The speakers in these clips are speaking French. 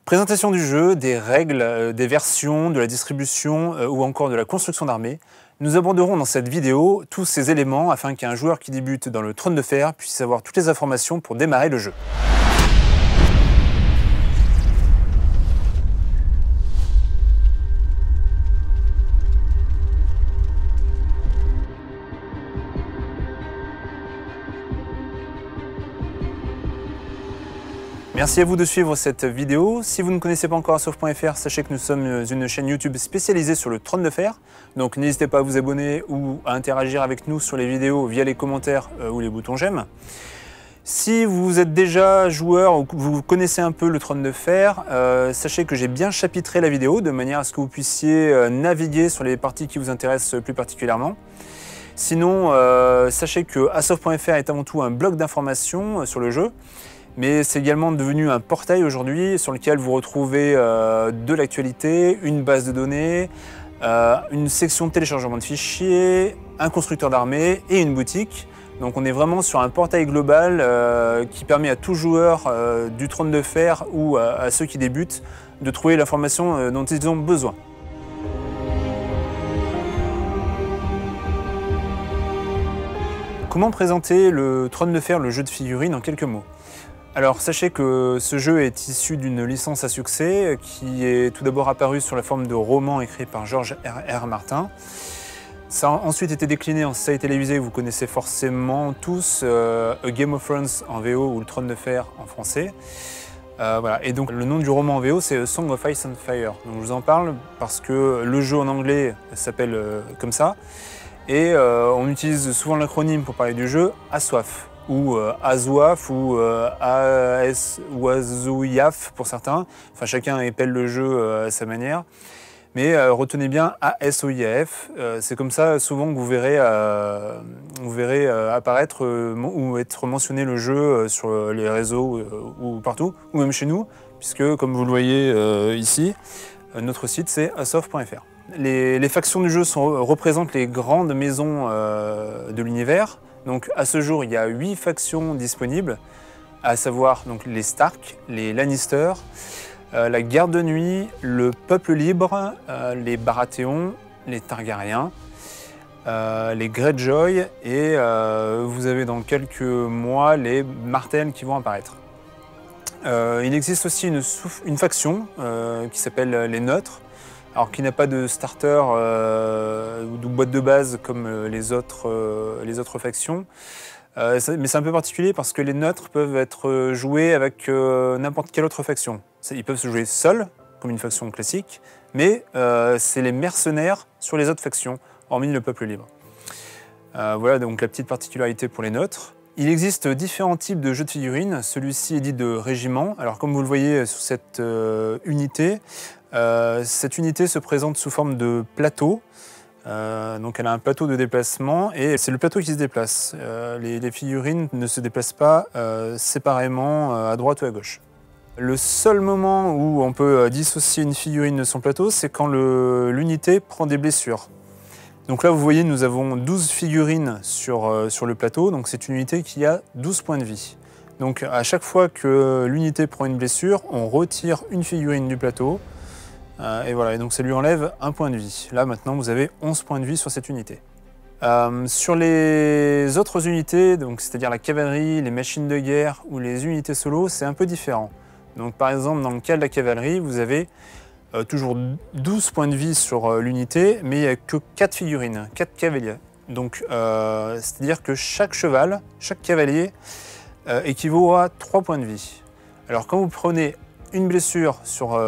Présentation du jeu, des règles, des versions, de la distribution ou encore de la construction d'armées. Nous aborderons dans cette vidéo tous ces éléments afin qu'un joueur qui débute dans le Trône de Fer puisse avoir toutes les informations pour démarrer le jeu. Merci à vous de suivre cette vidéo. Si vous ne connaissez pas encore Asof.fr, sachez que nous sommes une chaîne YouTube spécialisée sur le Trône de Fer. Donc n'hésitez pas à vous abonner ou à interagir avec nous sur les vidéos via les commentaires ou les boutons j'aime. Si vous êtes déjà joueur ou que vous connaissez un peu le Trône de Fer, sachez que j'ai bien chapitré la vidéo de manière à ce que vous puissiez naviguer sur les parties qui vous intéressent plus particulièrement. Sinon, sachez que Asof.fr est avant tout un blog d'informations sur le jeu. Mais c'est également devenu un portail aujourd'hui sur lequel vous retrouvez de l'actualité, une base de données, une section de téléchargement de fichiers, un constructeur d'armées et une boutique. Donc on est vraiment sur un portail global qui permet à tout joueur du Trône de Fer ou à ceux qui débutent de trouver l'information dont ils ont besoin. Comment présenter le Trône de Fer, le jeu de figurines, en quelques mots? Alors sachez que ce jeu est issu d'une licence à succès qui est tout d'abord apparue sur la forme de roman écrit par George R.R. Martin. Ça a ensuite été décliné en série télévisée, vous connaissez forcément tous A Game of Thrones en VO ou Le Trône de Fer en français. Voilà. Et donc le nom du roman en VO c'est A Song of Ice and Fire. Donc, je vous en parle parce que le jeu en anglais s'appelle comme ça. Et on utilise souvent l'acronyme pour parler du jeu, Assoif. Ou Azouaf ou Azouiaf pour certains. Enfin, chacun épelle le jeu à sa manière. Mais retenez bien ASOIAF. C'est comme ça souvent que vous verrez apparaître ou être mentionné le jeu sur les réseaux ou partout, ou même chez nous, puisque comme vous le voyez ici, notre site c'est asof.fr. Les factions du jeu représentent les grandes maisons de l'univers. Donc à ce jour, il y a 8 factions disponibles, à savoir donc, les Stark, les Lannister, la Garde de Nuit, le Peuple Libre, les Baratheons, les Targaryens, les Greyjoy et vous avez dans quelques mois les Martell qui vont apparaître. Il existe aussi une faction qui s'appelle les Neutres, alors qui n'a pas de starter ou de boîte de base comme les autres factions. Mais c'est un peu particulier parce que les neutres peuvent être joués avec n'importe quelle autre faction. Ils peuvent se jouer seuls, comme une faction classique, mais c'est les mercenaires sur les autres factions, hormis le Peuple Libre. Voilà donc la petite particularité pour les neutres. Il existe différents types de jeux de figurines. Celui-ci est dit de régiment. Alors comme vous le voyez sur cette unité se présente sous forme de plateau. Donc elle a un plateau de déplacement et c'est le plateau qui se déplace. Les figurines ne se déplacent pas séparément à droite ou à gauche. Le seul moment où on peut dissocier une figurine de son plateau, c'est quand l'unité prend des blessures. Donc là, vous voyez, nous avons 12 figurines sur le plateau, donc c'est une unité qui a 12 points de vie. Donc à chaque fois que l'unité prend une blessure, on retire une figurine du plateau, et voilà, et donc ça lui enlève un point de vie. Là, maintenant, vous avez 11 points de vie sur cette unité. Sur les autres unités, c'est-à-dire la cavalerie, les machines de guerre ou les unités solo, c'est un peu différent. Donc par exemple, dans le cas de la cavalerie, vous avez toujours 12 points de vie sur l'unité, mais il n'y a que 4 figurines, 4 cavaliers. Donc c'est-à-dire que chaque cheval, chaque cavalier équivaut à 3 points de vie. Alors quand vous prenez une blessure sur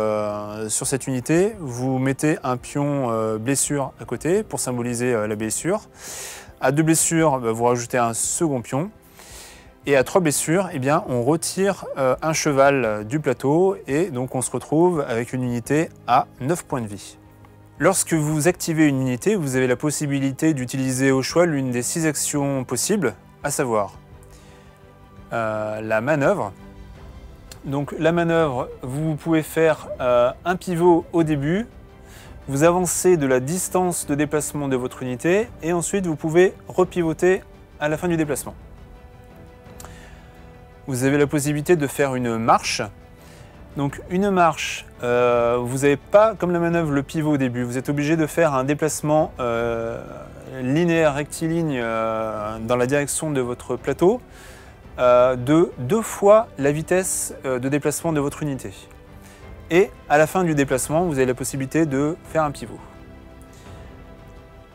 cette unité, vous mettez un pion blessure à côté pour symboliser la blessure. À 2 blessures, vous rajoutez un second pion. Et à 3 blessures, eh bien, on retire un cheval du plateau et donc on se retrouve avec une unité à 9 points de vie. Lorsque vous activez une unité, vous avez la possibilité d'utiliser au choix l'une des 6 actions possibles, à savoir la manœuvre. Donc la manœuvre, vous pouvez faire un pivot au début, vous avancez de la distance de déplacement de votre unité et ensuite vous pouvez repivoter à la fin du déplacement. Vous avez la possibilité de faire une marche Donc une marche, vous n'avez pas, comme la manœuvre, le pivot au début. Vous êtes obligé de faire un déplacement linéaire, rectiligne dans la direction de votre plateau de 2 fois la vitesse de déplacement de votre unité. Et à la fin du déplacement, vous avez la possibilité de faire un pivot.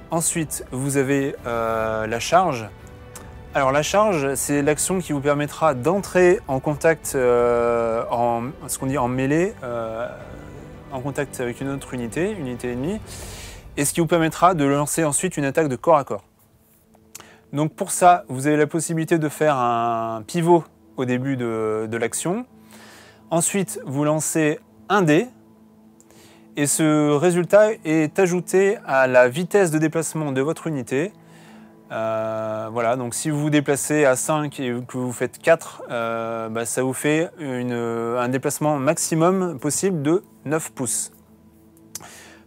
Ensuite, vous avez la charge. Alors la charge, c'est l'action qui vous permettra d'entrer en contact, ce qu'on dit en mêlée, en contact avec une autre unité ennemie, et ce qui vous permettra de lancer ensuite une attaque de corps à corps. Donc pour ça, vous avez la possibilité de faire un pivot au début de l'action. Ensuite, vous lancez un dé, et ce résultat est ajouté à la vitesse de déplacement de votre unité. Voilà, donc si vous vous déplacez à 5 et que vous faites 4, ça vous fait un déplacement maximum possible de 9 pouces.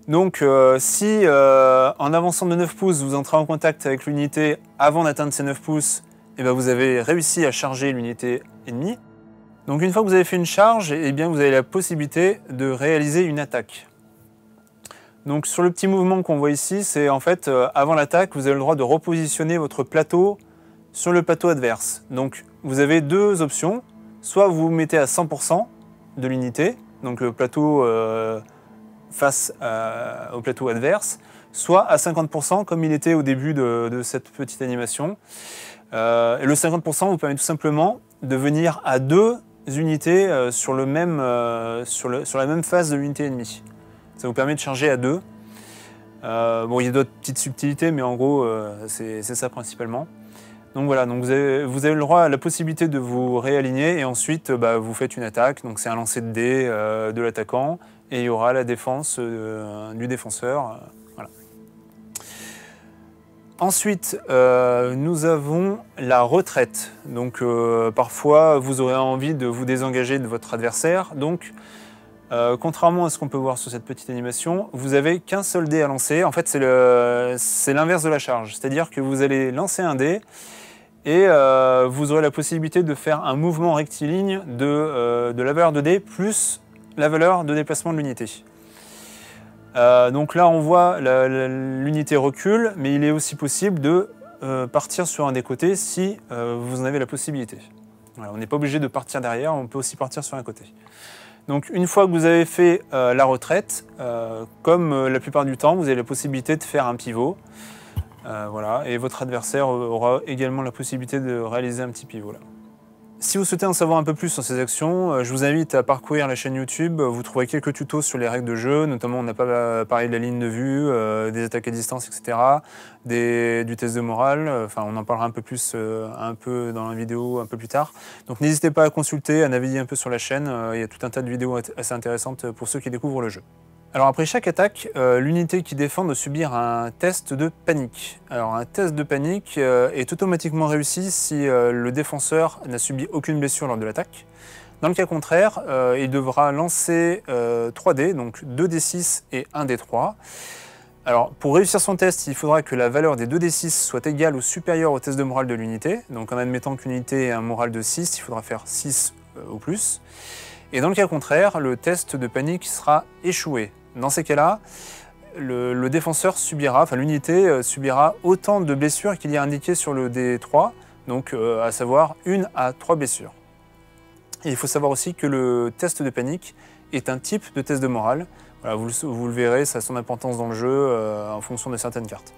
Donc si en avançant de 9 pouces, vous entrez en contact avec l'unité avant d'atteindre ces 9 pouces, vous avez réussi à charger l'unité ennemie. Donc une fois que vous avez fait une charge, vous avez la possibilité de réaliser une attaque. Donc sur le petit mouvement qu'on voit ici, c'est en fait avant l'attaque, vous avez le droit de repositionner votre plateau sur le plateau adverse. Donc vous avez 2 options, soit vous vous mettez à 100% de l'unité, donc le plateau face au plateau adverse, soit à 50% comme il était au début de cette petite animation. Et le 50% vous permet tout simplement de venir à 2 unités sur la même face de l'unité ennemie. Ça vous permet de charger à 2. Bon, il y a d'autres petites subtilités, mais en gros, c'est ça principalement. Donc voilà, donc vous avez le droit à la possibilité de vous réaligner et ensuite vous faites une attaque. Donc c'est un lancer de dés de l'attaquant et il y aura la défense du défenseur. Voilà. Ensuite, nous avons la retraite. Donc parfois, vous aurez envie de vous désengager de votre adversaire. Donc contrairement à ce qu'on peut voir sur cette petite animation, vous n'avez qu'un seul dé à lancer. En fait, c'est l'inverse de la charge. C'est-à-dire que vous allez lancer un dé et vous aurez la possibilité de faire un mouvement rectiligne de la valeur de dé plus la valeur de déplacement de l'unité. Donc là, on voit l'unité recule, mais il est aussi possible de partir sur un des côtés si vous en avez la possibilité. Voilà, on n'est pas obligé de partir derrière, on peut aussi partir sur un côté. Donc une fois que vous avez fait la retraite, comme la plupart du temps, vous avez la possibilité de faire un pivot. Voilà, et votre adversaire aura également la possibilité de réaliser un petit pivot là. Si vous souhaitez en savoir un peu plus sur ces actions, je vous invite à parcourir la chaîne YouTube. Vous trouverez quelques tutos sur les règles de jeu, notamment on n'a pas parlé de la ligne de vue, des attaques à distance, etc., du test de morale. Enfin, on en parlera un peu plus un peu dans la vidéo un peu plus tard. Donc n'hésitez pas à consulter, à naviguer un peu sur la chaîne. Il y a tout un tas de vidéos assez intéressantes pour ceux qui découvrent le jeu. Alors après chaque attaque, l'unité qui défend doit subir un test de panique. Alors un test de panique est automatiquement réussi si le défenseur n'a subi aucune blessure lors de l'attaque. Dans le cas contraire, il devra lancer 3 dés, donc 2d6 et 1d3. Alors pour réussir son test, il faudra que la valeur des 2d6 soit égale ou supérieure au test de morale de l'unité. Donc en admettant qu'une unité ait un moral de 6, il faudra faire 6 ou plus. Et dans le cas contraire, le test de panique sera échoué. Dans ces cas-là, le défenseur subira, enfin l'unité subira autant de blessures qu'il y a indiqué sur le D3, donc à savoir 1 à 3 blessures. Et il faut savoir aussi que le test de panique est un type de test de morale. Voilà, vous le verrez, ça a son importance dans le jeu en fonction de certaines cartes.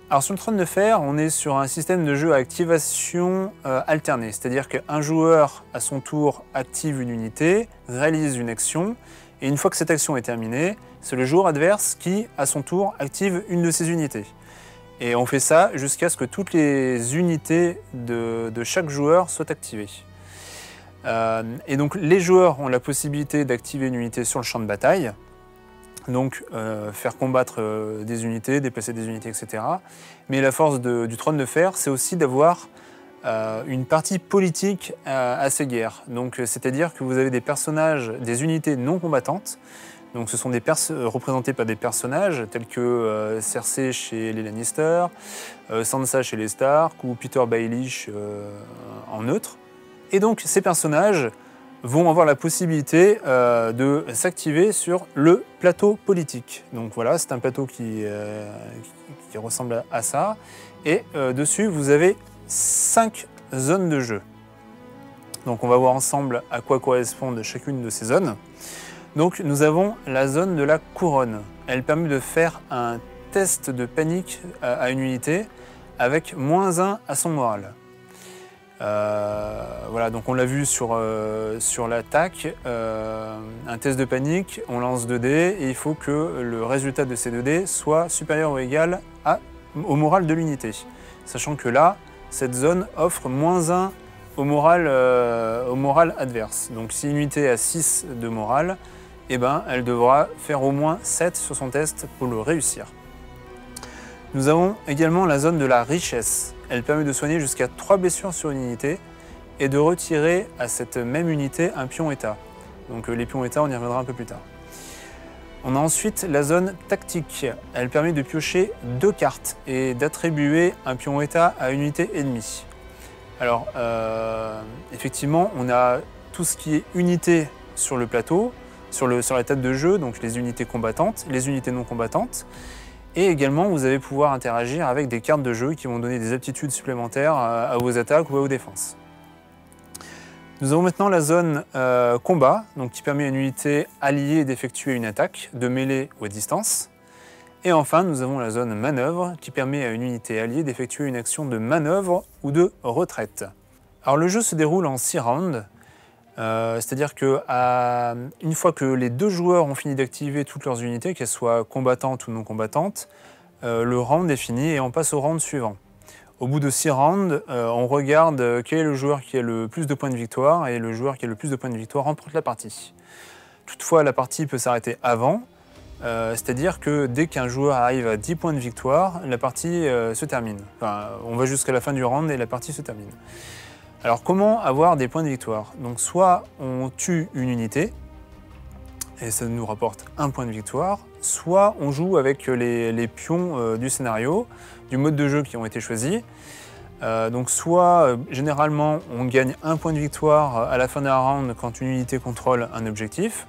Alors sur le trône de fer, on est sur un système de jeu à activation alternée, c'est-à-dire qu'un joueur à son tour active une unité, réalise une action, et une fois que cette action est terminée, c'est le joueur adverse qui, à son tour, active une de ses unités. Et on fait ça jusqu'à ce que toutes les unités de chaque joueur soient activées. Et donc les joueurs ont la possibilité d'activer une unité sur le champ de bataille, donc faire combattre des unités, déplacer des unités, etc. Mais la force du trône de fer, c'est aussi d'avoir une partie politique à ces guerres. Donc c'est-à-dire que vous avez des personnages, des unités non combattantes. Donc ce sont représentés par des personnages tels que Cersei chez les Lannister, Sansa chez les Stark ou Peter Baelish en neutre. Et donc ces personnages vont avoir la possibilité de s'activer sur le plateau politique. Donc voilà, c'est un plateau qui ressemble à ça. Et dessus, vous avez 5 zones de jeu. Donc on va voir ensemble à quoi correspondent chacune de ces zones. Donc nous avons la zone de la couronne. Elle permet de faire un test de panique à une unité avec -1 à son moral. Voilà, donc on l'a vu sur l'attaque, un test de panique, on lance 2 dés et il faut que le résultat de ces 2 dés soit supérieur ou égal au moral de l'unité. Sachant que là, cette zone offre -1 au moral adverse. Donc si une unité a 6 de moral, eh ben, elle devra faire au moins 7 sur son test pour le réussir. Nous avons également la zone de la richesse. Elle permet de soigner jusqu'à 3 blessures sur une unité et de retirer à cette même unité un pion état. Donc les pions état, on y reviendra un peu plus tard. On a ensuite la zone tactique. Elle permet de piocher 2 cartes et d'attribuer un pion état à une unité ennemie. Alors, effectivement, on a tout ce qui est unité sur le plateau, sur la table de jeu, donc les unités combattantes, les unités non combattantes. Et également, vous allez pouvoir interagir avec des cartes de jeu qui vont donner des aptitudes supplémentaires à vos attaques ou à vos défenses. Nous avons maintenant la zone combat, donc qui permet à une unité alliée d'effectuer une attaque, de mêlée ou à distance. Et enfin, nous avons la zone manœuvre, qui permet à une unité alliée d'effectuer une action de manœuvre ou de retraite. Alors le jeu se déroule en 6 rounds, c'est-à-dire qu'une fois que les 2 joueurs ont fini d'activer toutes leurs unités, qu'elles soient combattantes ou non combattantes, le round est fini et on passe au round suivant. Au bout de 6 rounds, on regarde quel est le joueur qui a le plus de points de victoire et le joueur qui a le plus de points de victoire remporte la partie. Toutefois, la partie peut s'arrêter avant, c'est-à-dire que dès qu'un joueur arrive à 10 points de victoire, la partie se termine. Enfin, on va jusqu'à la fin du round et la partie se termine. Alors comment avoir des points de victoire? Donc soit on tue une unité, et ça nous rapporte 1 point de victoire, soit on joue avec les pions du scénario, du mode de jeu qui ont été choisis. Donc soit généralement on gagne 1 point de victoire à la fin d'un round quand une unité contrôle un objectif,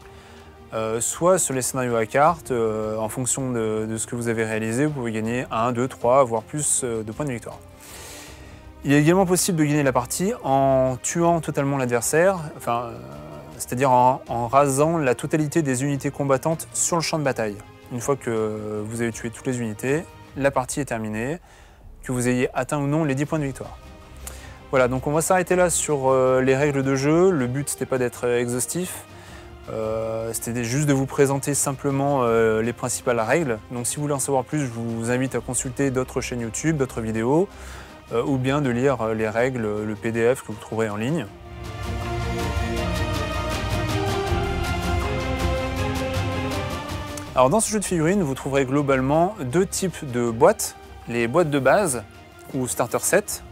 soit sur les scénarios à carte, en fonction de ce que vous avez réalisé, vous pouvez gagner 1, 2, 3, voire plus de points de victoire. Il est également possible de gagner la partie en tuant totalement l'adversaire, c'est-à-dire en rasant la totalité des unités combattantes sur le champ de bataille. Une fois que vous avez tué toutes les unités, la partie est terminée, que vous ayez atteint ou non les 10 points de victoire. Voilà, donc on va s'arrêter là sur les règles de jeu. Le but, c'était pas d'être exhaustif, c'était juste de vous présenter simplement les principales règles. Donc si vous voulez en savoir plus, je vous invite à consulter d'autres chaînes YouTube, d'autres vidéos, ou bien de lire les règles, le PDF que vous trouverez en ligne. Alors dans ce jeu de figurines, vous trouverez globalement 2 types de boîtes. Les boîtes de base, ou starter set.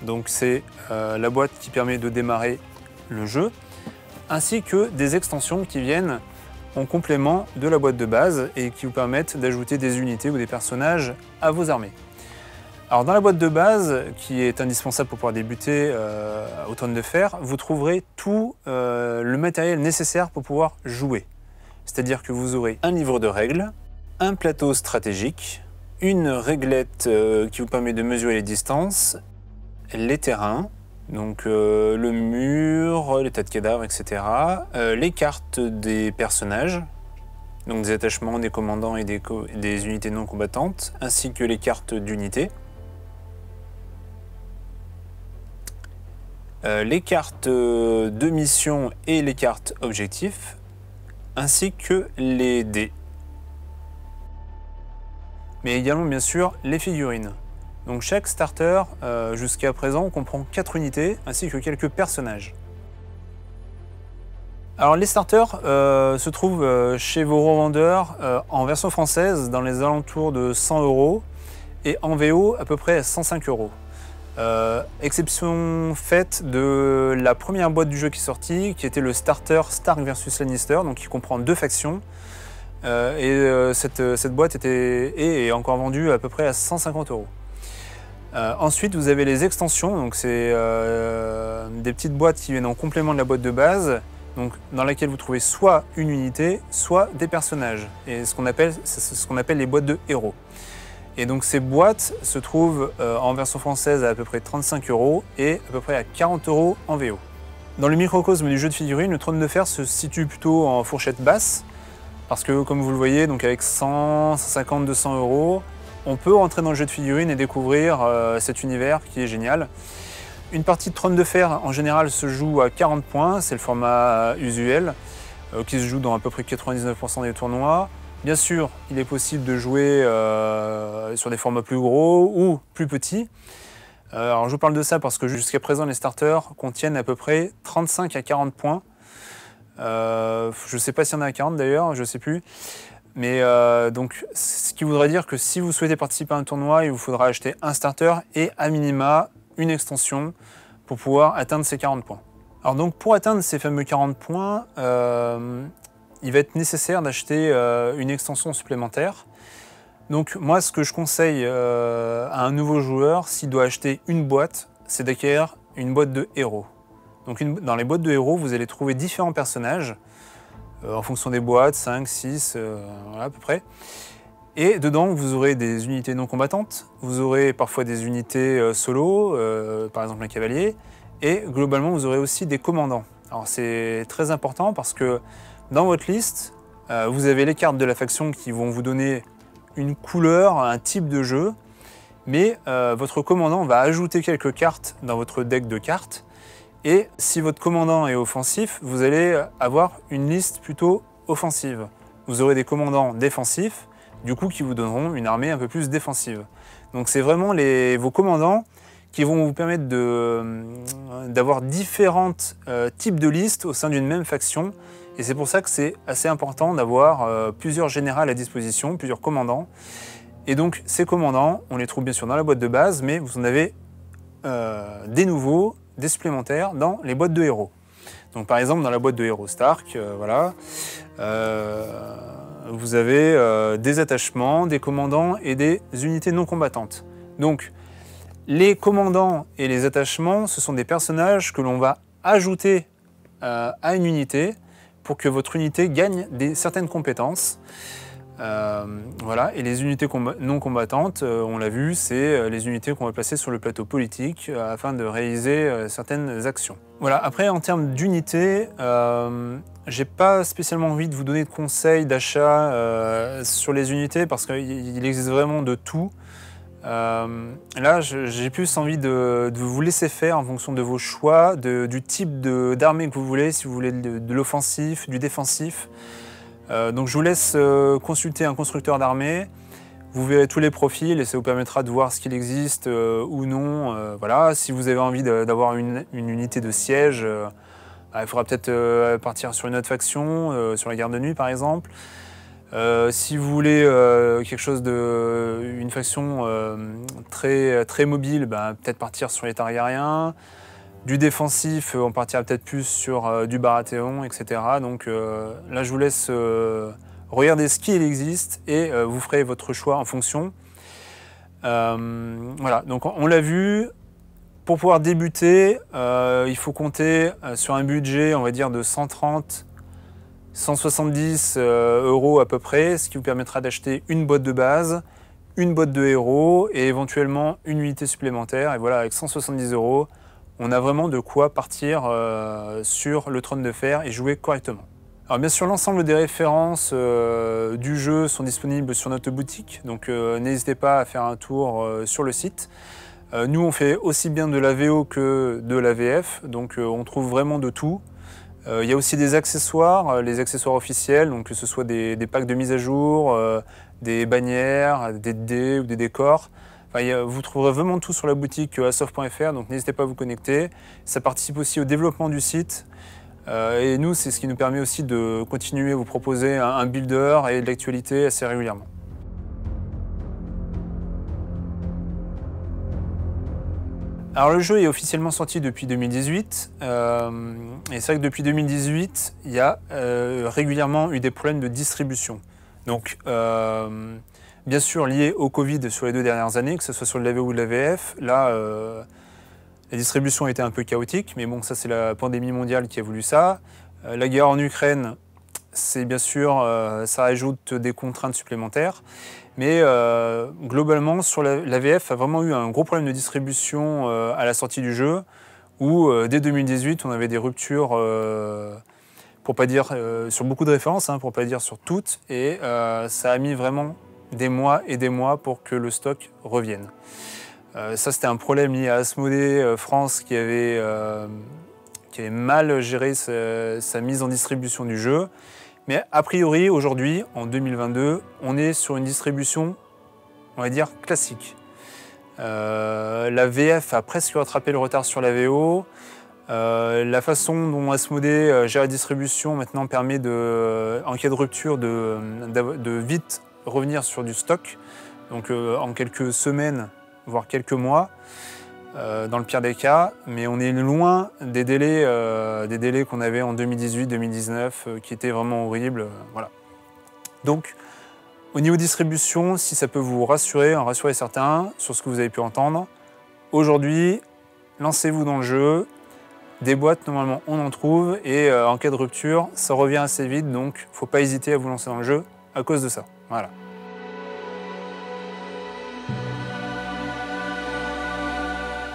Donc c'est la boîte qui permet de démarrer le jeu, ainsi que des extensions qui viennent en complément de la boîte de base et qui vous permettent d'ajouter des unités ou des personnages à vos armées. Alors dans la boîte de base, qui est indispensable pour pouvoir débuter au Trône de Fer, vous trouverez tout le matériel nécessaire pour pouvoir jouer. C'est-à-dire que vous aurez un livre de règles, un plateau stratégique, une réglette qui vous permet de mesurer les distances, les terrains, donc le mur, les tas de cadavres, etc. Les cartes des personnages, donc des attachements, des commandants et des unités non combattantes, ainsi que les cartes d'unités. Les cartes de mission et les cartes objectifs, ainsi que les dés. Mais également bien sûr les figurines. Donc chaque starter, jusqu'à présent, comprend 4 unités, ainsi que quelques personnages. Alors les starters se trouvent chez vos revendeurs en version française dans les alentours de 100 € et en VO à peu près à 105 €. Exception faite de la première boîte du jeu qui est sortie, qui était le starter Stark vs Lannister, donc qui comprend 2 factions. Cette boîte est encore vendue à peu près à 150 €. Ensuite, vous avez les extensions, donc c'est des petites boîtes qui viennent en complément de la boîte de base, donc dans laquelle vous trouvez soit une unité, soit des personnages, et c'est ce qu'on appelle les boîtes de héros. Et donc ces boîtes se trouvent en version française à peu près 35 € et à peu près à 40 € en VO. Dans le microcosme du jeu de figurines, le trône de fer se situe plutôt en fourchette basse, parce que comme vous le voyez, donc avec 100, 150, 200 €, on peut rentrer dans le jeu de figurines et découvrir cet univers qui est génial. Une partie de trône de fer, en général, se joue à 40 points, c'est le format usuel, qui se joue dans à peu près 99% des tournois. Bien sûr, il est possible de jouer sur des formats plus gros ou plus petits. Alors je vous parle de ça parce que jusqu'à présent, les starters contiennent à peu près 35 à 40 points. Je ne sais pas s'il y en a à 40 d'ailleurs, je ne sais plus. Mais donc, ce qui voudrait dire que si vous souhaitez participer à un tournoi, il vous faudra acheter un starter et à minima une extension pour pouvoir atteindre ces 40 points. Alors donc pour atteindre ces fameux 40 points, il va être nécessaire d'acheter une extension supplémentaire. Donc moi, ce que je conseille à un nouveau joueur, s'il doit acheter une boîte, c'est d'acquérir une boîte de héros. Donc dans les boîtes de héros, vous allez trouver différents personnages, en fonction des boîtes, 5, 6, voilà, à peu près. Et dedans, vous aurez des unités non combattantes, vous aurez parfois des unités solo, par exemple un cavalier, et globalement, vous aurez aussi des commandants. Alors c'est très important parce que dans votre liste, vous avez les cartes de la faction qui vont vous donner une couleur, un type de jeu, mais votre commandant va ajouter quelques cartes dans votre deck de cartes. Et si votre commandant est offensif, vous allez avoir une liste plutôt offensive. Vous aurez des commandants défensifs, du coup qui vous donneront une armée un peu plus défensive. Donc c'est vraiment vos commandants qui vont vous permettre d'avoir différents types de listes au sein d'une même faction. Et c'est pour ça que c'est assez important d'avoir plusieurs générales à disposition, plusieurs commandants. Et donc ces commandants, on les trouve bien sûr dans la boîte de base, mais vous en avez des nouveaux, des supplémentaires dans les boîtes de héros. Donc par exemple dans la boîte de héros Stark, voilà, vous avez des attachements, des commandants et des unités non combattantes. Donc les commandants et les attachements, ce sont des personnages que l'on va ajouter à une unité pour que votre unité gagne certaines compétences. Voilà. Et les unités non combattantes, on l'a vu, c'est les unités qu'on va placer sur le plateau politique afin de réaliser certaines actions. Voilà. Après, en termes d'unités, j'ai pas spécialement envie de vous donner de conseils d'achat sur les unités parce qu'il existe vraiment de tout. Là, j'ai plus envie de vous laisser faire en fonction de vos choix, du type d'armée que vous voulez, si vous voulez de l'offensif, du défensif. Donc je vous laisse consulter un constructeur d'armée, vous verrez tous les profils et ça vous permettra de voir ce qu'il existe ou non. Voilà. Si vous avez envie d'avoir une unité de siège, il faudra peut-être partir sur une autre faction, sur la garde de nuit par exemple. Si vous voulez quelque chose une faction très mobile, peut-être partir sur les Targaryens. Du défensif, on partira peut-être plus sur du Baratheon, etc. Donc là, je vous laisse regarder ce qu'il existe et vous ferez votre choix en fonction. Voilà, donc on l'a vu. Pour pouvoir débuter, il faut compter sur un budget, on va dire, de 130 170 € à peu près, ce qui vous permettra d'acheter une boîte de base, une boîte de héros et éventuellement une unité supplémentaire. Et voilà, avec 170 €, on a vraiment de quoi partir sur le trône de fer et jouer correctement. Alors bien sûr, l'ensemble des références du jeu sont disponibles sur notre boutique, donc n'hésitez pas à faire un tour sur le site. Nous, on fait aussi bien de la VO que de la VF, donc on trouve vraiment de tout. Il y a aussi des accessoires, les accessoires officiels, donc que ce soit des packs de mise à jour, des bannières, des dés ou des décors. Enfin, vous trouverez vraiment tout sur la boutique asof.fr, donc n'hésitez pas à vous connecter. Ça participe aussi au développement du site. Et nous, c'est ce qui nous permet aussi de continuer à vous proposer un builder et de l'actualité assez régulièrement. Alors le jeu est officiellement sorti depuis 2018, et c'est vrai que depuis 2018, il y a régulièrement eu des problèmes de distribution. Donc bien sûr lié au Covid sur les 2 dernières années, que ce soit sur le l'AVO ou le l'AVF. Là, la distribution a été un peu chaotique, mais bon, ça c'est la pandémie mondiale qui a voulu ça. La guerre en Ukraine, c'est bien sûr, ça ajoute des contraintes supplémentaires. Mais globalement, sur l'AVF a vraiment eu un gros problème de distribution à la sortie du jeu, où dès 2018, on avait des ruptures, pour pas dire sur beaucoup de références, hein, pour pas dire sur toutes, et ça a mis vraiment des mois et des mois pour que le stock revienne. Ça, c'était un problème lié à Asmodée France qui avait mal géré sa mise en distribution du jeu. Mais a priori, aujourd'hui, en 2022, on est sur une distribution, on va dire, classique. La VF a presque rattrapé le retard sur la VO. La façon dont Asmodée gère la distribution maintenant permet, en cas de rupture, de vite revenir sur du stock. Donc en quelques semaines, voire quelques mois, dans le pire des cas, mais on est loin des délais qu'on avait en 2018-2019, qui étaient vraiment horribles. Voilà. Donc, au niveau distribution, si ça peut vous rassurer, en rassurer certains sur ce que vous avez pu entendre, aujourd'hui, lancez-vous dans le jeu. Des boîtes, normalement, on en trouve, et en cas de rupture, ça revient assez vite, donc il ne faut pas hésiter à vous lancer dans le jeu à cause de ça. Voilà.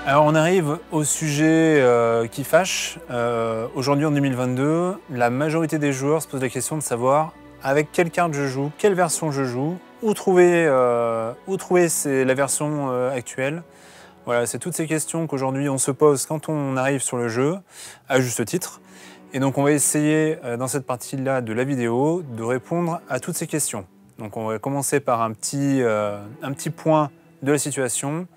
Alors on arrive au sujet qui fâche. Aujourd'hui en 2022, la majorité des joueurs se posent la question de savoir avec quelle carte je joue, quelle version je joue, où trouver la version actuelle. Voilà, c'est toutes ces questions qu'aujourd'hui on se pose quand on arrive sur le jeu, à juste titre. Et donc on va essayer dans cette partie-là de la vidéo de répondre à toutes ces questions. Donc on va commencer par un petit point de la situation,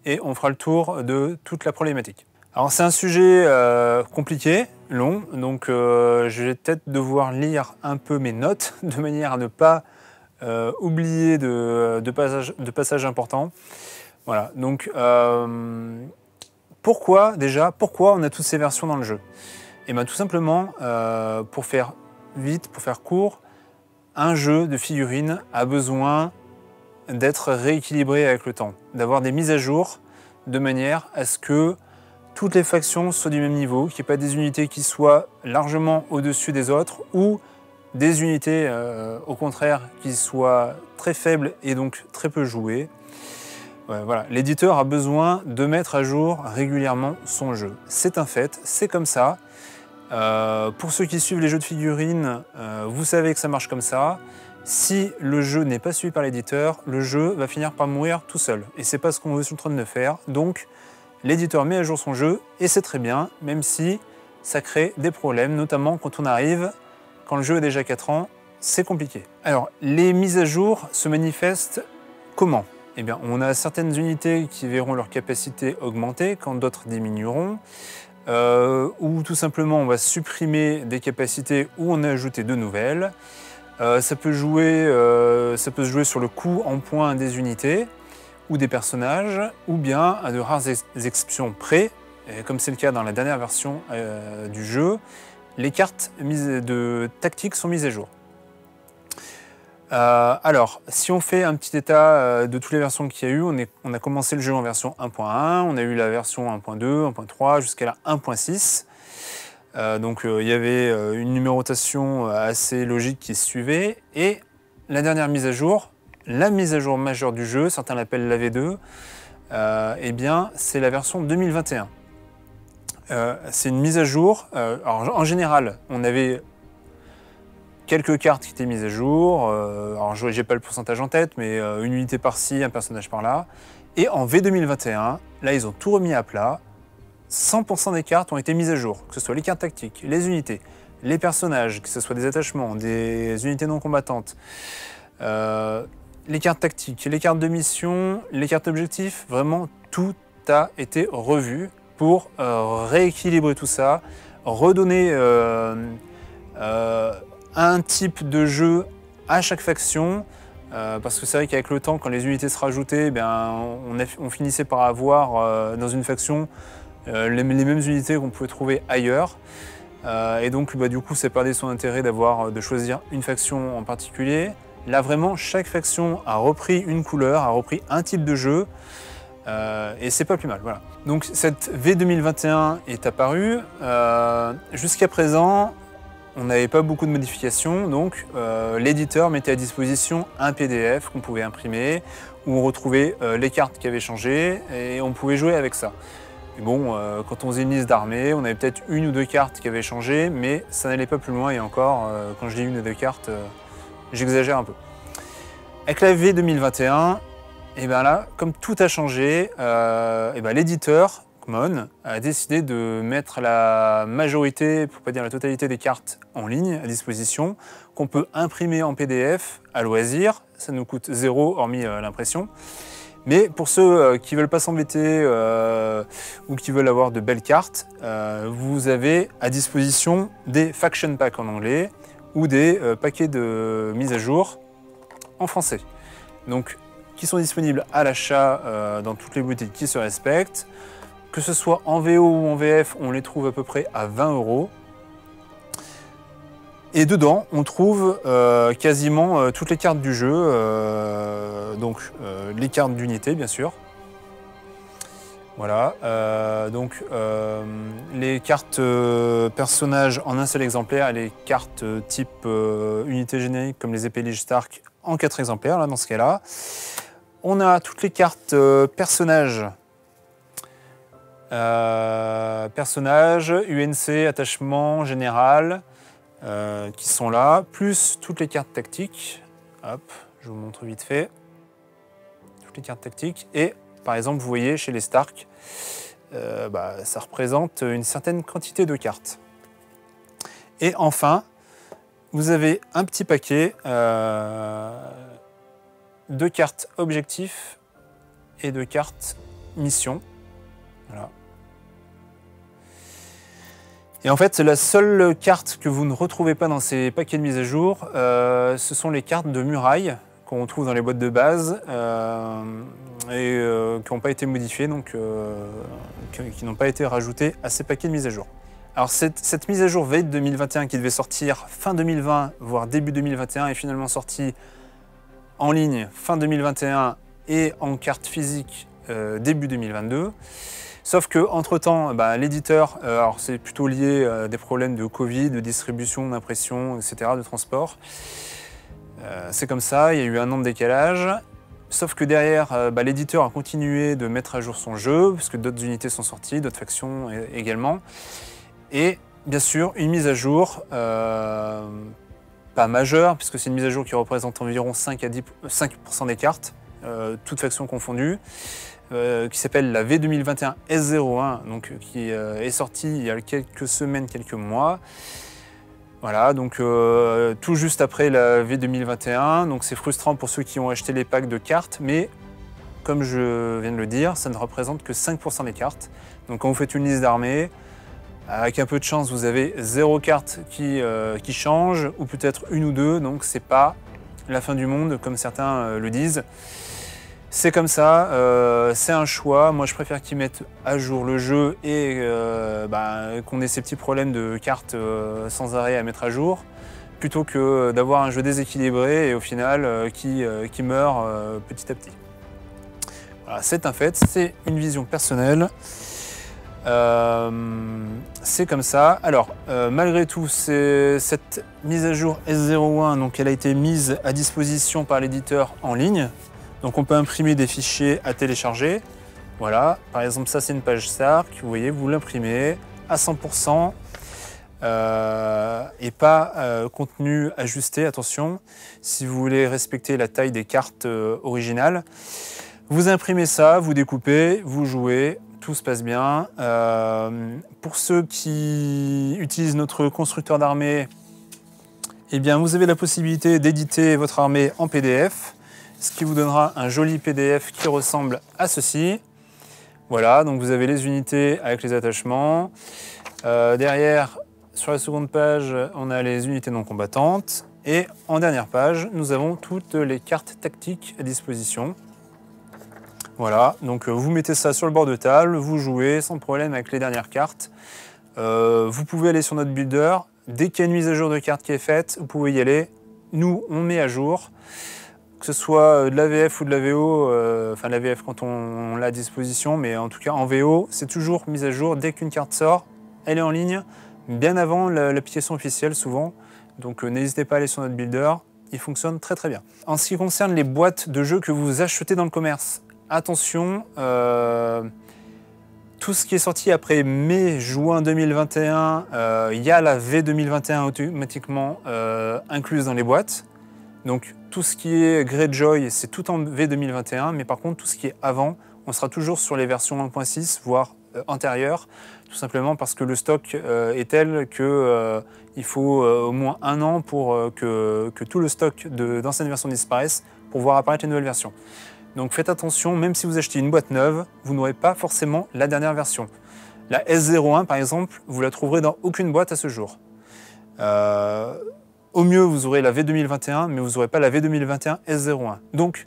et on fera le tour de toute la problématique. Alors c'est un sujet compliqué, long, donc je vais peut-être devoir lire un peu mes notes de manière à ne pas oublier de passages importants. Voilà, donc pourquoi on a toutes ces versions dans le jeu? Et bien tout simplement, pour faire vite, pour faire court, un jeu de figurines a besoin d'être rééquilibré avec le temps, d'avoir des mises à jour de manière à ce que toutes les factions soient du même niveau, qu'il n'y ait pas des unités qui soient largement au-dessus des autres ou des unités au contraire qui soient très faibles et donc très peu jouées. Ouais, voilà. L'éditeur a besoin de mettre à jour régulièrement son jeu. C'est un fait, c'est comme ça. Pour ceux qui suivent les jeux de figurines, vous savez que ça marche comme ça. Si le jeu n'est pas suivi par l'éditeur, le jeu va finir par mourir tout seul. Et c'est pas ce qu'on est en train de faire. Donc, l'éditeur met à jour son jeu, et c'est très bien, même si ça crée des problèmes, notamment quand on arrive, quand le jeu a déjà 4 ans, c'est compliqué. Alors, les mises à jour se manifestent comment? Eh bien, on a certaines unités qui verront leur capacité augmenter quand d'autres diminueront, ou tout simplement on va supprimer des capacités ou en ajouter de nouvelles. Ça peut se jouer sur le coût en points des unités ou des personnages, ou bien à de rares exceptions près, comme c'est le cas dans la dernière version du jeu, les cartes de tactique sont mises à jour. Alors, si on fait un petit état de toutes les versions qu'il y a eu, on a commencé le jeu en version 1.1, on a eu la version 1.2, 1.3 jusqu'à la 1.6. Donc il y avait une numérotation assez logique qui se suivait, et la dernière mise à jour, la mise à jour majeure du jeu, certains l'appellent la V2, eh bien c'est la version 2021. C'est une mise à jour, alors en général on avait quelques cartes qui étaient mises à jour, alors j'ai pas le pourcentage en tête, mais une unité par-ci, un personnage par-là, et en V2021, là ils ont tout remis à plat. 100% des cartes ont été mises à jour, que ce soit les cartes tactiques, les unités, les personnages, que ce soit des attachements, des unités non combattantes, les cartes tactiques, les cartes de mission, les cartes objectifs, vraiment tout a été revu pour rééquilibrer tout ça, redonner un type de jeu à chaque faction, parce que c'est vrai qu'avec le temps, quand les unités se rajoutaient, on finissait par avoir dans une faction les mêmes unités qu'on pouvait trouver ailleurs. Et donc du coup ça perdait son intérêt de choisir une faction en particulier. Là vraiment, chaque faction a repris une couleur, a repris un type de jeu, et c'est pas plus mal. Voilà. Donc cette V 2021 est apparue. Jusqu'à présent, on n'avait pas beaucoup de modifications, donc l'éditeur mettait à disposition un PDF qu'on pouvait imprimer, où on retrouvait les cartes qui avaient changé, et on pouvait jouer avec ça. Et bon, quand on faisait une liste d'armées, on avait peut-être une ou deux cartes qui avaient changé, mais ça n'allait pas plus loin, et encore, quand je dis une ou deux cartes, j'exagère un peu. Avec la V 2021, et bien là, comme tout a changé, et ben l'éditeur, Common, a décidé de mettre la majorité, pour pas dire la totalité des cartes en ligne à disposition, qu'on peut imprimer en PDF à loisir. Ça nous coûte 0 hormis l'impression. Mais pour ceux qui ne veulent pas s'embêter ou qui veulent avoir de belles cartes, vous avez à disposition des faction packs en anglais ou des paquets de mise à jour en français. Donc, qui sont disponibles à l'achat dans toutes les boutiques qui se respectent. Que ce soit en VO ou en VF, on les trouve à peu près à 20 €. Et dedans, on trouve quasiment toutes les cartes du jeu, donc les cartes d'unité bien sûr. Voilà, les cartes personnages en un seul exemplaire et les cartes type unité générique comme les épées Lige Stark en 4 exemplaires là, dans ce cas-là. On a toutes les cartes personnages, UNC, attachement, général, qui sont là, plus toutes les cartes tactiques. Hop, je vous montre vite fait. Toutes les cartes tactiques. Et par exemple, vous voyez chez les Stark, ça représente une certaine quantité de cartes. Et enfin, vous avez un petit paquet de cartes objectifs et de cartes mission. Voilà. Et en fait, la seule carte que vous ne retrouvez pas dans ces paquets de mise à jour, ce sont les cartes de muraille qu'on trouve dans les boîtes de base et qui n'ont pas été modifiées, donc qui n'ont pas été rajoutées à ces paquets de mise à jour. Alors cette mise à jour V 2021 qui devait sortir fin 2020, voire début 2021, est finalement sortie en ligne fin 2021 et en carte physique début 2022. Sauf que entre temps, l'éditeur, alors c'est plutôt lié à des problèmes de Covid, de distribution, d'impression, etc., de transport. C'est comme ça, il y a eu un an de décalage. Sauf que derrière, l'éditeur a continué de mettre à jour son jeu, parce que d'autres unités sont sorties, d'autres factions également. Et bien sûr, une mise à jour, pas majeure, puisque c'est une mise à jour qui représente environ 5% des cartes, toutes factions confondues. Qui s'appelle la V 2021 S01, donc qui est sortie il y a quelques semaines, quelques mois. Voilà, donc tout juste après la V 2021, donc c'est frustrant pour ceux qui ont acheté les packs de cartes, mais comme je viens de le dire, ça ne représente que 5% des cartes. Donc quand vous faites une liste d'armées, avec un peu de chance, vous avez 0 carte qui change, ou peut-être une ou deux, donc c'est pas la fin du monde comme certains le disent. C'est comme ça, c'est un choix. Moi, je préfère qu'ils mettent à jour le jeu et qu'on ait ces petits problèmes de cartes sans arrêt à mettre à jour, plutôt que d'avoir un jeu déséquilibré et au final qui meurt petit à petit. Voilà, c'est un fait, c'est une vision personnelle. C'est comme ça. Alors, malgré tout, cette mise à jour S01, donc elle a été mise à disposition par l'éditeur en ligne. Donc on peut imprimer des fichiers à télécharger. Voilà, par exemple ça c'est une page Stark, vous voyez, vous l'imprimez à 100% et pas contenu ajusté, attention, si vous voulez respecter la taille des cartes originales. Vous imprimez ça, vous découpez, vous jouez, tout se passe bien. Pour ceux qui utilisent notre constructeur d'armée, eh bien vous avez la possibilité d'éditer votre armée en PDF. Ce qui vous donnera un joli PDF qui ressemble à ceci. Voilà, donc vous avez les unités avec les attachements. Derrière, sur la seconde page, on a les unités non combattantes. Et en dernière page, nous avons toutes les cartes tactiques à disposition. Voilà, donc vous mettez ça sur le bord de table, vous jouez sans problème avec les dernières cartes. Vous pouvez aller sur notre builder. Dès qu'il y a une mise à jour de cartes qui est faite, vous pouvez y aller nous, on met à jour, que ce soit de l'AVF ou de la VO, enfin la VF quand on l'a à disposition, mais en tout cas en VO, c'est toujours mis à jour dès qu'une carte sort, elle est en ligne, bien avant l'application officielle souvent, donc n'hésitez pas à aller sur notre builder, il fonctionne très très bien. En ce qui concerne les boîtes de jeux que vous achetez dans le commerce, attention, tout ce qui est sorti après mai-juin 2021, il y a la V 2021 automatiquement incluse dans les boîtes. Donc tout ce qui est Greyjoy, c'est tout en V 2021, mais par contre tout ce qui est avant, on sera toujours sur les versions 1.6, voire antérieures, tout simplement parce que le stock est tel qu'il faut au moins 1 an pour que tout le stock d'anciennes versions disparaisse pour voir apparaître les nouvelles versions. Donc faites attention, même si vous achetez une boîte neuve, vous n'aurez pas forcément la dernière version. La S01 par exemple, vous la trouverez dans aucune boîte à ce jour. Au mieux, vous aurez la V 2021, mais vous n'aurez pas la V 2021 S01. Donc,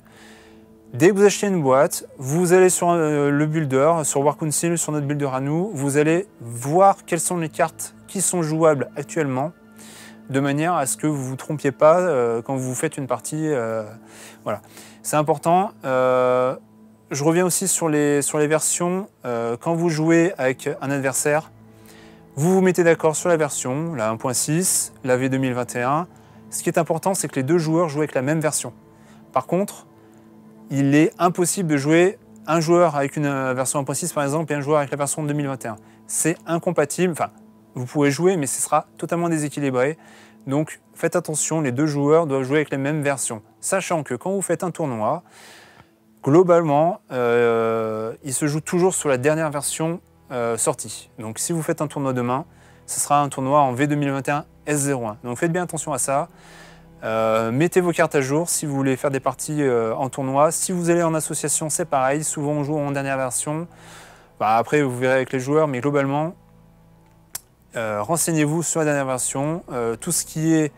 dès que vous achetez une boîte, vous allez sur le builder, sur War Council, sur notre builder à nous, vous allez voir quelles sont les cartes qui sont jouables actuellement, de manière à ce que vous ne vous trompiez pas quand vous faites une partie. Voilà. C'est important. Je reviens aussi sur les versions. Quand vous jouez avec un adversaire, vous vous mettez d'accord sur la version, la 1.6, la V 2021. Ce qui est important, c'est que les deux joueurs jouent avec la même version. Par contre, il est impossible de jouer un joueur avec une version 1.6 par exemple et un joueur avec la version 2021. C'est incompatible. Enfin, vous pourrez jouer, mais ce sera totalement déséquilibré. Donc, faites attention, les deux joueurs doivent jouer avec les mêmes versions. Sachant que quand vous faites un tournoi, globalement, il se joue toujours sur la dernière version sortie. Donc si vous faites un tournoi demain, ce sera un tournoi en V 2021 S01. Donc faites bien attention à ça. Mettez vos cartes à jour si vous voulez faire des parties en tournoi. Si vous allez en association, c'est pareil. Souvent on joue en dernière version. Bah, après vous verrez avec les joueurs, mais globalement, renseignez-vous sur la dernière version. Tout ce qui est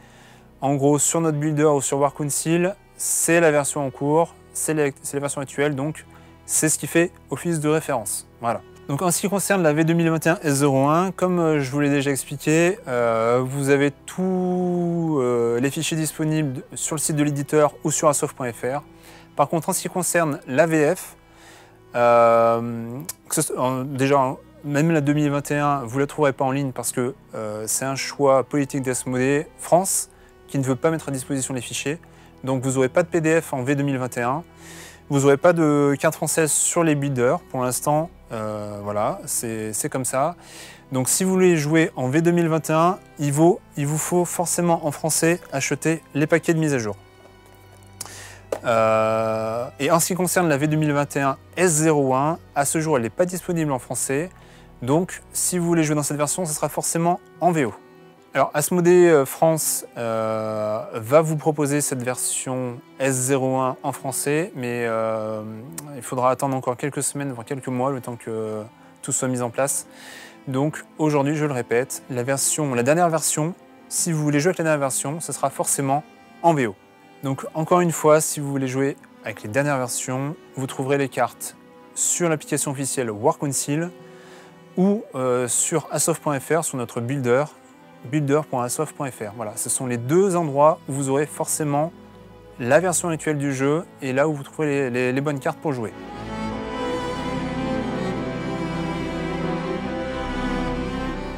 en gros sur notre builder ou sur War Council, c'est la version en cours, c'est la version actuelle, donc c'est ce qui fait office de référence. Voilà. Donc en ce qui concerne la V 2021 S01, comme je vous l'ai déjà expliqué, vous avez tous les fichiers disponibles sur le site de l'éditeur ou sur asof.fr. Par contre, en ce qui concerne l'AVF, déjà même la 2021, vous ne la trouverez pas en ligne parce que c'est un choix politique d'Asmodée France qui ne veut pas mettre à disposition les fichiers. Donc vous n'aurez pas de PDF en V 2021. Vous n'aurez pas de carte française sur les builders pour l'instant. Voilà, c'est comme ça. Donc si vous voulez jouer en V 2021, il vous faut forcément en français acheter les paquets de mise à jour. Et en ce qui concerne la V 2021 S01, à ce jour elle n'est pas disponible en français. Donc si vous voulez jouer dans cette version, ce sera forcément en VO. Alors Asmodée France va vous proposer cette version S01 en français, mais il faudra attendre encore quelques semaines, voire quelques mois, le temps que tout soit mis en place. Donc aujourd'hui, je le répète, la dernière version, si vous voulez jouer avec la dernière version, ce sera forcément en VO. Donc encore une fois, si vous voulez jouer avec les dernières versions, vous trouverez les cartes sur l'application officielle War Council ou sur asof.fr sur notre builder, builder.asof.fr. Voilà, ce sont les deux endroits où vous aurez forcément la version actuelle du jeu et là où vous trouverez les bonnes cartes pour jouer.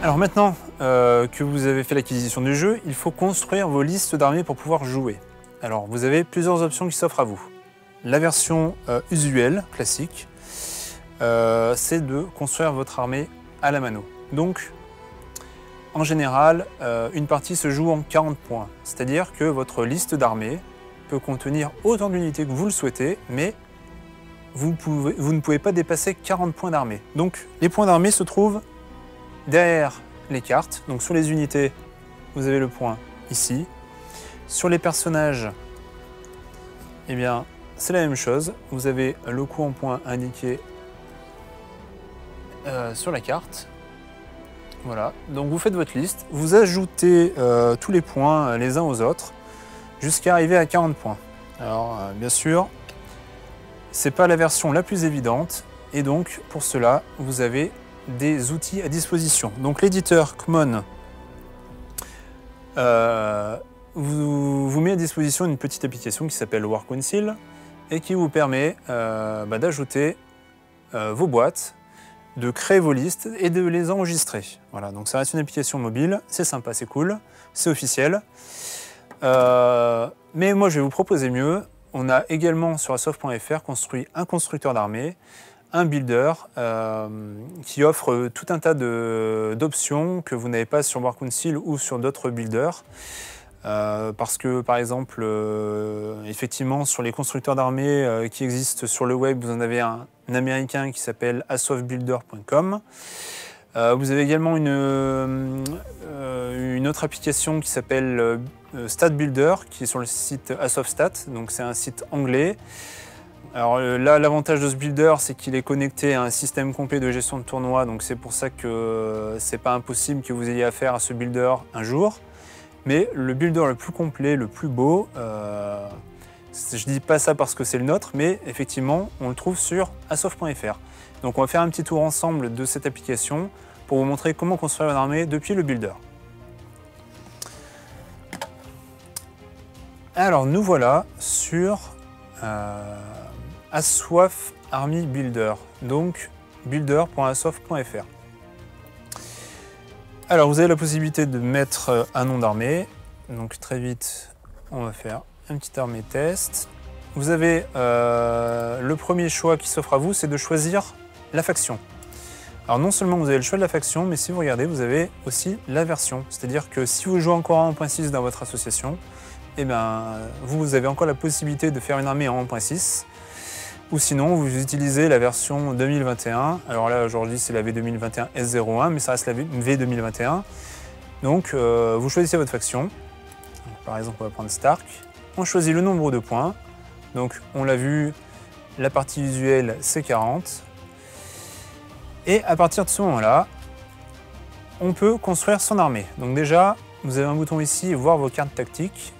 Alors maintenant que vous avez fait l'acquisition du jeu, il faut construire vos listes d'armées pour pouvoir jouer. Alors vous avez plusieurs options qui s'offrent à vous. La version usuelle, classique, c'est de construire votre armée à la mano. Donc en général, une partie se joue en 40 points, c'est-à-dire que votre liste d'armées peut contenir autant d'unités que vous le souhaitez, mais vous ne pouvez pas dépasser 40 points d'armée. Donc les points d'armée se trouvent derrière les cartes. Donc sur les unités, vous avez le point ici. Sur les personnages, eh bien, c'est la même chose. Vous avez le coup en points indiqué sur la carte. Voilà, donc vous faites votre liste, vous ajoutez tous les points les uns aux autres jusqu'à arriver à 40 points. Alors bien sûr, c'est pas la version la plus évidente et donc pour cela vous avez des outils à disposition. Donc l'éditeur Kmon vous met à disposition une petite application qui s'appelle Workouncil et qui vous permet d'ajouter vos boîtes, de créer vos listes et de les enregistrer. Voilà, donc ça reste une application mobile, c'est sympa, c'est cool, c'est officiel. Mais moi je vais vous proposer mieux. On a également sur asof.fr construit un constructeur d'armée, un builder qui offre tout un tas d'options que vous n'avez pas sur Workouncil ou sur d'autres builders. Parce que par exemple, effectivement sur les constructeurs d'armées qui existent sur le web, vous en avez un américain qui s'appelle asofbuilder.com. Vous avez également une autre application qui s'appelle StatBuilder qui est sur le site AsofStat, donc c'est un site anglais. Alors là, l'avantage de ce builder, c'est qu'il est connecté à un système complet de gestion de tournoi, donc c'est pour ça que c'est pas impossible que vous ayez affaire à ce builder un jour. Mais le builder le plus complet, le plus beau, je dis pas ça parce que c'est le nôtre, mais effectivement, on le trouve sur asof.fr. Donc on va faire un petit tour ensemble de cette application pour vous montrer comment construire une armée depuis le builder. Alors nous voilà sur Asof Army Builder, donc builder.asof.fr. Alors vous avez la possibilité de mettre un nom d'armée, donc très vite on va faire un petit armée test. Vous avez le premier choix qui s'offre à vous, c'est de choisir la faction. Alors non seulement vous avez le choix de la faction, mais si vous regardez, vous avez aussi la version. C'est-à-dire que si vous jouez encore en 1.6 dans votre association, eh bien, vous avez encore la possibilité de faire une armée en 1.6. Ou sinon, vous utilisez la version 2021. Alors là, aujourd'hui, c'est la V2021 S01, mais ça reste la V2021. Donc, vous choisissez votre faction. Donc, par exemple, on va prendre Stark. On choisit le nombre de points. Donc, on l'a vu, la partie visuelle, c'est 40. Et à partir de ce moment-là, on peut construire son armée. Donc déjà, vous avez un bouton ici, voir vos cartes tactiques.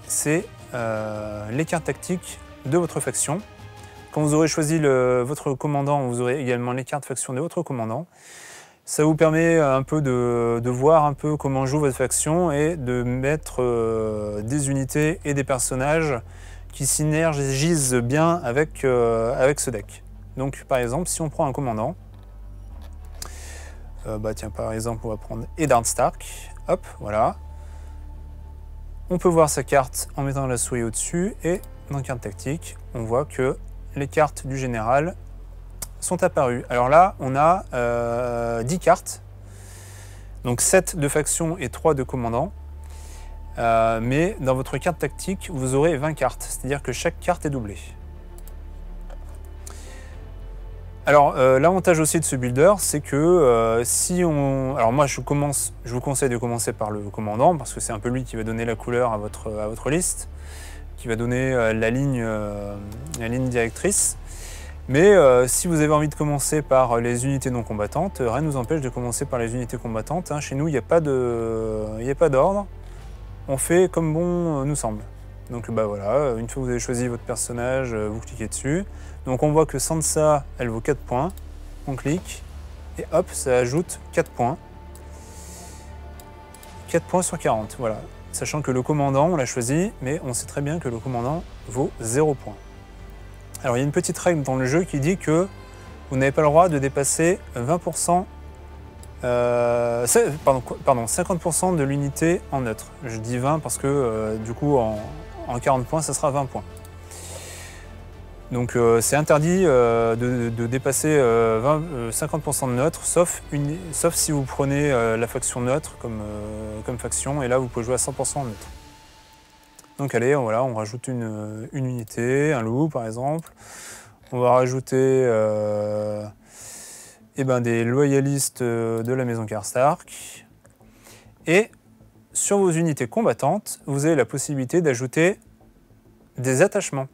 C'est les cartes tactiques de votre faction. Quand vous aurez choisi votre commandant, vous aurez également les cartes faction de votre commandant. Ça vous permet un peu de voir un peu comment joue votre faction et de mettre des unités et des personnages qui synergisent bien avec ce deck. Donc par exemple, si on prend un commandant, tiens, par exemple, on va prendre Eddard Stark. Hop, voilà. On peut voir sa carte en mettant la souris au-dessus et dans carte tactique, on voit que les cartes du général sont apparues. Alors là, on a 10 cartes, donc 7 de faction et 3 de commandant. Mais dans votre carte tactique, vous aurez 20 cartes, c'est-à-dire que chaque carte est doublée. Alors, l'avantage aussi de ce builder, c'est que si on... Alors moi, je vous conseille de commencer par le commandant, parce que c'est un peu lui qui va donner la couleur à votre liste, qui va donner la ligne directrice. Mais si vous avez envie de commencer par les unités non combattantes, rien ne nous empêche de commencer par les unités combattantes. Hein. Chez nous, il n'y a pas d'ordre. On fait comme bon nous semble. Donc voilà, une fois que vous avez choisi votre personnage, vous cliquez dessus. Donc on voit que Sansa, elle vaut 4 points. On clique et hop, ça ajoute 4 points. 4 points sur 40, voilà. Sachant que le commandant, on l'a choisi, mais on sait très bien que le commandant vaut 0 points. Alors il y a une petite règle dans le jeu qui dit que vous n'avez pas le droit de dépasser 20%, 50% de l'unité en neutre. Je dis 20 parce que du coup en 40 points, ça sera 20 points. Donc c'est interdit de dépasser 50% de neutre, sauf si vous prenez la faction neutre comme faction, et là vous pouvez jouer à 100% neutre. Donc allez, voilà, on rajoute une unité, un loup par exemple. On va rajouter des loyalistes de la maison Karstark. Et sur vos unités combattantes, vous avez la possibilité d'ajouter des attachements.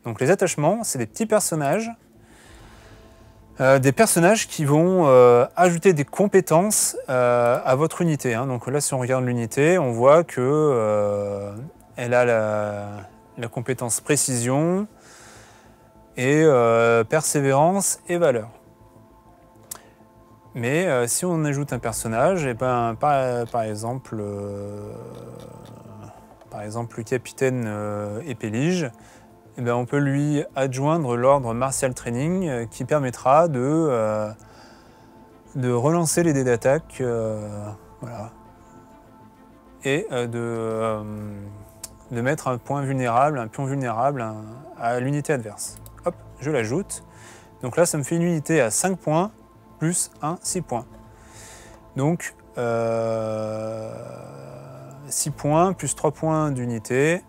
Donc les attachements, c'est des petits personnages, qui vont ajouter des compétences à votre unité. Hein. Donc là, si on regarde l'unité, on voit que elle a la compétence précision et persévérance et valeur. Mais si on ajoute un personnage, par exemple, par exemple le capitaine Épélige, eh bien, on peut lui adjoindre l'ordre Martial Training qui permettra de relancer les dés d'attaque voilà, et de mettre un pion vulnérable à l'unité adverse. Hop, je l'ajoute. Donc là, ça me fait une unité à 5 points plus 6 points. Donc 6 points plus 3 points d'unité.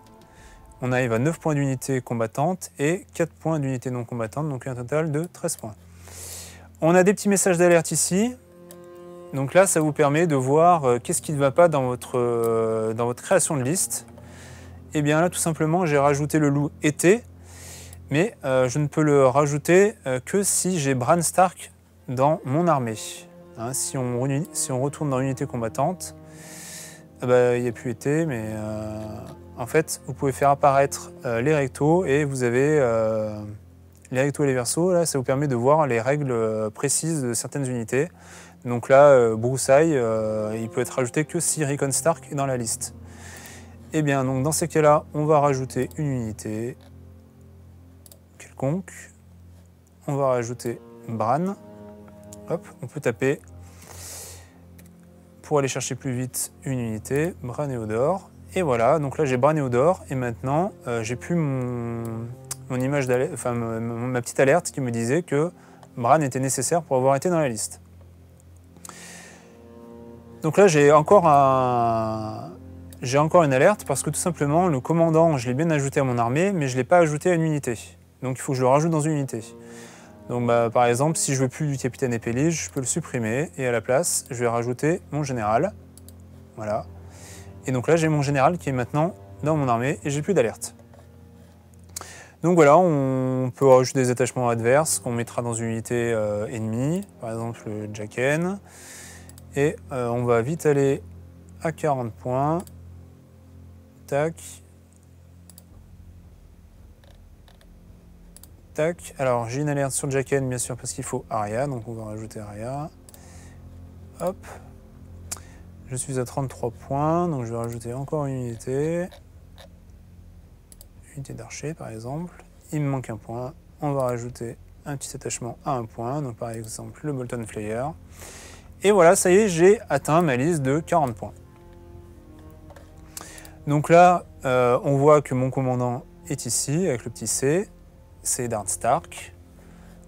On arrive à 9 points d'unité combattante et 4 points d'unité non combattante, donc un total de 13 points. On a des petits messages d'alerte ici. Donc là, ça vous permet de voir qu'est-ce qui ne va pas dans votre création de liste. Et bien là, tout simplement, j'ai rajouté le loup été, mais je ne peux le rajouter que si j'ai Bran Stark dans mon armée. Hein, si on retourne dans l'unité combattante, il n'y a plus été, mais en fait, vous pouvez faire apparaître les rectos et vous avez les rectos et les versos. Là, ça vous permet de voir les règles précises de certaines unités. Donc là, broussaille, il peut être rajouté que si Rickon Stark est dans la liste. Et bien, donc dans ces cas-là, on va rajouter une unité quelconque. On va rajouter Bran. Hop, on peut taper pour aller chercher plus vite une unité, Bran et Odor. Et voilà, donc là j'ai Bran et Odor. Et maintenant, j'ai plus mon image d'alerte, enfin ma petite alerte qui me disait que Bran était nécessaire pour avoir été dans la liste. Donc là j'ai encore une alerte parce que tout simplement le commandant, je l'ai bien ajouté à mon armée, mais je ne l'ai pas ajouté à une unité. Donc il faut que je le rajoute dans une unité. Donc par exemple, si je ne veux plus du capitaine Épélige, je peux le supprimer et à la place, je vais rajouter mon général. Voilà. Et donc là, j'ai mon général qui est maintenant dans mon armée et j'ai plus d'alerte. Donc voilà, on peut rajouter des attachements adverses qu'on mettra dans une unité ennemie, par exemple le Jaqen. Et on va vite aller à 40 points. Tac. Tac. Alors j'ai une alerte sur le Jaqen, bien sûr, parce qu'il faut Arya, donc on va rajouter Arya. Hop. Je suis à 33 points, donc je vais rajouter encore une unité. Unité d'archer, par exemple. Il me manque un point. On va rajouter un petit attachement à un point, donc par exemple le Bolton Flyer. Et voilà, ça y est, j'ai atteint ma liste de 40 points. Donc là, on voit que mon commandant est ici, avec le petit C. C'est Eddard Stark.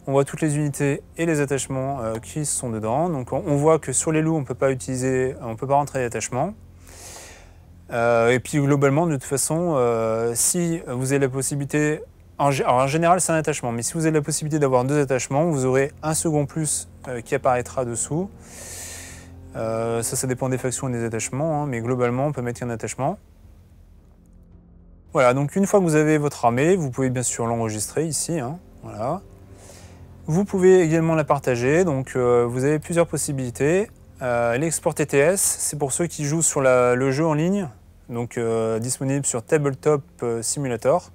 On voit toutes les unités et les attachements qui sont dedans. Donc on voit que sur les loups, on ne peut pas rentrer d'attachement. Et puis globalement, de toute façon, si vous avez la possibilité... Alors en général, c'est un attachement, mais si vous avez la possibilité d'avoir 2 attachements, vous aurez un second plus qui apparaîtra dessous. Ça dépend des factions et des attachements, hein, mais globalement, on peut mettre un attachement. Voilà, donc une fois que vous avez votre armée, vous pouvez bien sûr l'enregistrer ici. Hein, voilà. Vous pouvez également la partager, donc vous avez plusieurs possibilités. L'export TTS, c'est pour ceux qui jouent sur le jeu en ligne, donc disponible sur Tabletop Simulator.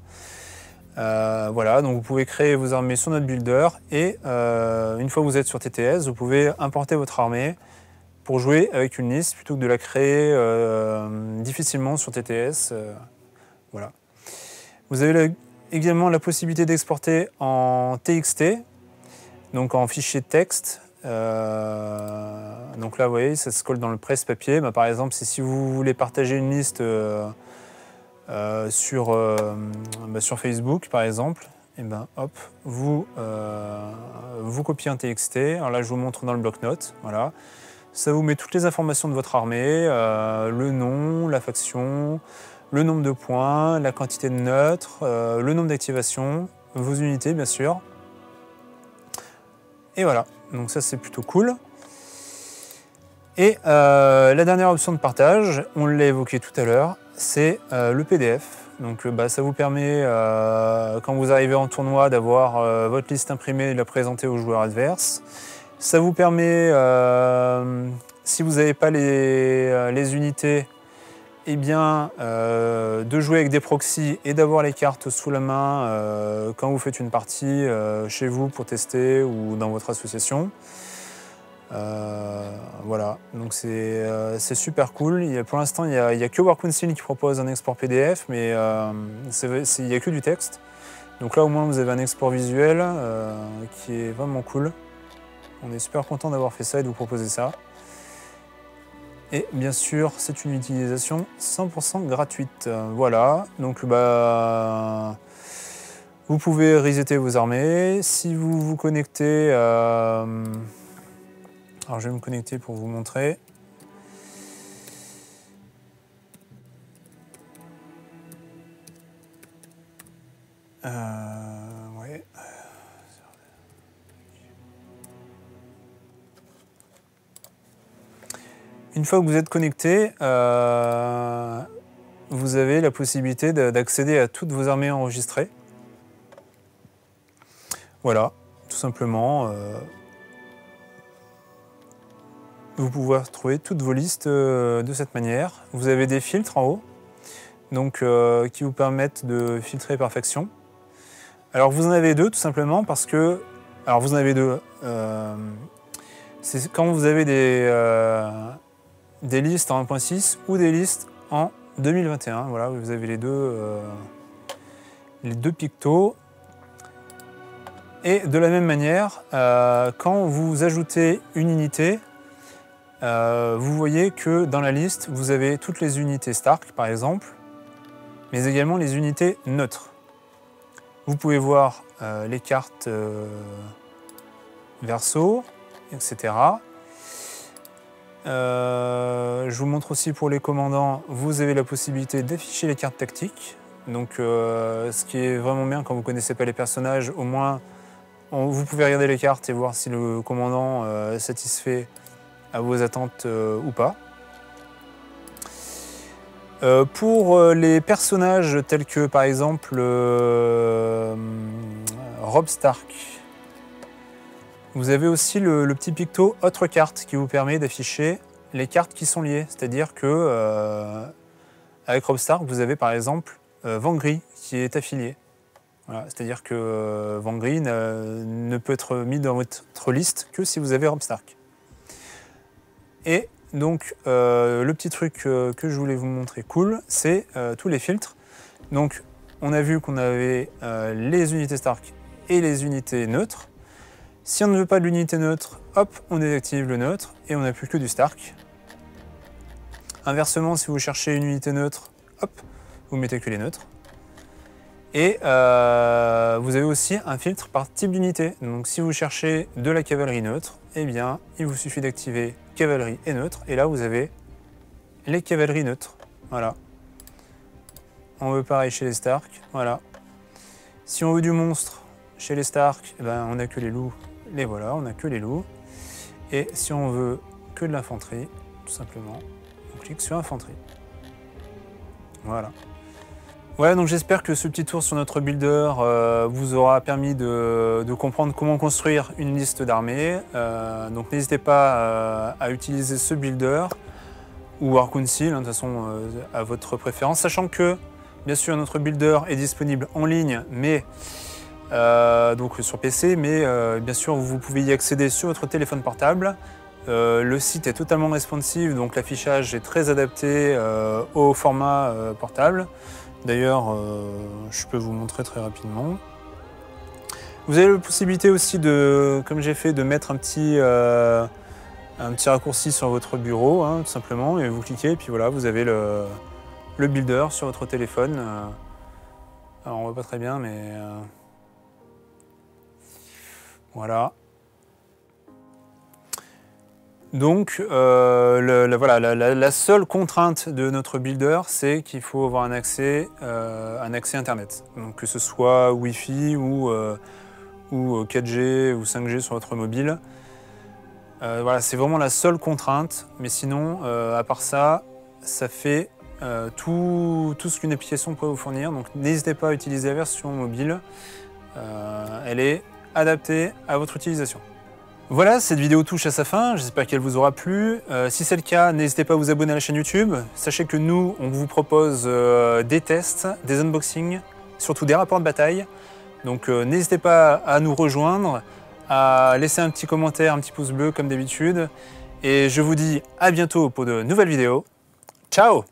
Voilà, donc vous pouvez créer vos armées sur notre builder et une fois que vous êtes sur TTS, vous pouvez importer votre armée pour jouer avec une liste plutôt que de la créer difficilement sur TTS. Voilà. Vous avez également la possibilité d'exporter en TXT, donc en fichier de texte. Donc là, vous voyez, ça se colle dans le presse-papier. Par exemple, si vous voulez partager une liste sur Facebook, par exemple, et hop, vous copiez un TXT. Alors là, je vous montre dans le bloc-notes. Voilà. Ça vous met toutes les informations de votre armée, le nom, la faction, le nombre de points, la quantité de neutres, le nombre d'activations, vos unités, bien sûr. Et voilà, donc ça c'est plutôt cool. Et la dernière option de partage, on l'a évoqué tout à l'heure, c'est le PDF. Donc ça vous permet, quand vous arrivez en tournoi, d'avoir votre liste imprimée et de la présenter aux joueurs adverses. Ça vous permet, si vous n'avez pas les unités, eh bien, de jouer avec des proxys et d'avoir les cartes sous la main quand vous faites une partie chez vous pour tester ou dans votre association. Voilà, donc c'est super cool. Pour l'instant, il n'y a que Workouncil qui propose un export PDF, mais il n'y a que du texte. Donc là, au moins, vous avez un export visuel qui est vraiment cool. On est super content d'avoir fait ça et de vous proposer ça. Et bien sûr, c'est une utilisation 100% gratuite. Voilà, donc vous pouvez resetter vos armées. Si vous vous connectez... alors je vais me connecter pour vous montrer. Ouais. Une fois que vous êtes connecté, vous avez la possibilité d'accéder à toutes vos armées enregistrées. Voilà, tout simplement. Vous pouvez trouver toutes vos listes de cette manière. Vous avez des filtres en haut, donc qui vous permettent de filtrer par faction. Alors vous en avez deux, tout simplement parce que... Alors vous en avez deux. C'est quand vous avez des listes en 1.6 ou des listes en 2021. Voilà, vous avez les deux pictos. Et de la même manière, quand vous ajoutez une unité, vous voyez que dans la liste, vous avez toutes les unités Stark, par exemple, mais également les unités neutres. Vous pouvez voir les cartes verso, etc. Je vous montre aussi pour les commandants, vous avez la possibilité d'afficher les cartes tactiques. Donc, ce qui est vraiment bien quand vous ne connaissez pas les personnages, au moins vous pouvez regarder les cartes et voir si le commandant satisfait à vos attentes ou pas. Pour les personnages tels que par exemple Robb Stark, vous avez aussi le petit picto autre carte qui vous permet d'afficher les cartes qui sont liées. C'est-à-dire que avec Robb Stark, vous avez par exemple Vangri qui est affilié. Voilà, c'est-à-dire que Vangri ne peut être mis dans votre liste que si vous avez Robb Stark. Et donc, le petit truc que je voulais vous montrer cool, c'est tous les filtres. Donc, on a vu qu'on avait les unités Stark et les unités neutres. Si on ne veut pas de l'unité neutre, hop, on désactive le neutre et on n'a plus que du Stark. Inversement, si vous cherchez une unité neutre, hop, vous mettez que les neutres. Et vous avez aussi un filtre par type d'unité. Donc si vous cherchez de la cavalerie neutre, eh bien, il vous suffit d'activer cavalerie et neutre. Et là, vous avez les cavaleries neutres. Voilà. On veut pareil chez les Stark. Voilà. Si on veut du monstre chez les Stark, eh ben, on n'a que les loups. Les voilà, on n'a que les loups. Et si on veut que de l'infanterie, tout simplement, on clique sur infanterie. Voilà. Voilà, donc j'espère que ce petit tour sur notre builder vous aura permis de comprendre comment construire une liste d'armées. Donc n'hésitez pas à utiliser ce builder ou Workouncil, de toute façon à votre préférence, sachant que bien sûr notre builder est disponible en ligne, mais donc sur PC, mais bien sûr vous pouvez y accéder sur votre téléphone portable. Le site est totalement responsive, donc l'affichage est très adapté au format portable. D'ailleurs, je peux vous montrer très rapidement. Vous avez la possibilité aussi de, comme j'ai fait, de mettre un petit raccourci sur votre bureau, hein, tout simplement, et vous cliquez, et puis voilà, vous avez le builder sur votre téléphone. Alors on voit pas très bien, mais voilà. Donc, voilà, la seule contrainte de notre builder, c'est qu'il faut avoir un accès Internet. Donc, que ce soit Wi-Fi ou 4G ou 5G sur votre mobile. Voilà, c'est vraiment la seule contrainte. Mais sinon, à part ça, ça fait tout ce qu'une application peut vous fournir. Donc, n'hésitez pas à utiliser la version mobile. Elle est adaptée à votre utilisation. Voilà, cette vidéo touche à sa fin, j'espère qu'elle vous aura plu. Si c'est le cas, n'hésitez pas à vous abonner à la chaîne YouTube. Sachez que nous, on vous propose des tests, des unboxings, surtout des rapports de bataille. Donc n'hésitez pas à nous rejoindre, à laisser un petit commentaire, un petit pouce bleu comme d'habitude. Et je vous dis à bientôt pour de nouvelles vidéos. Ciao!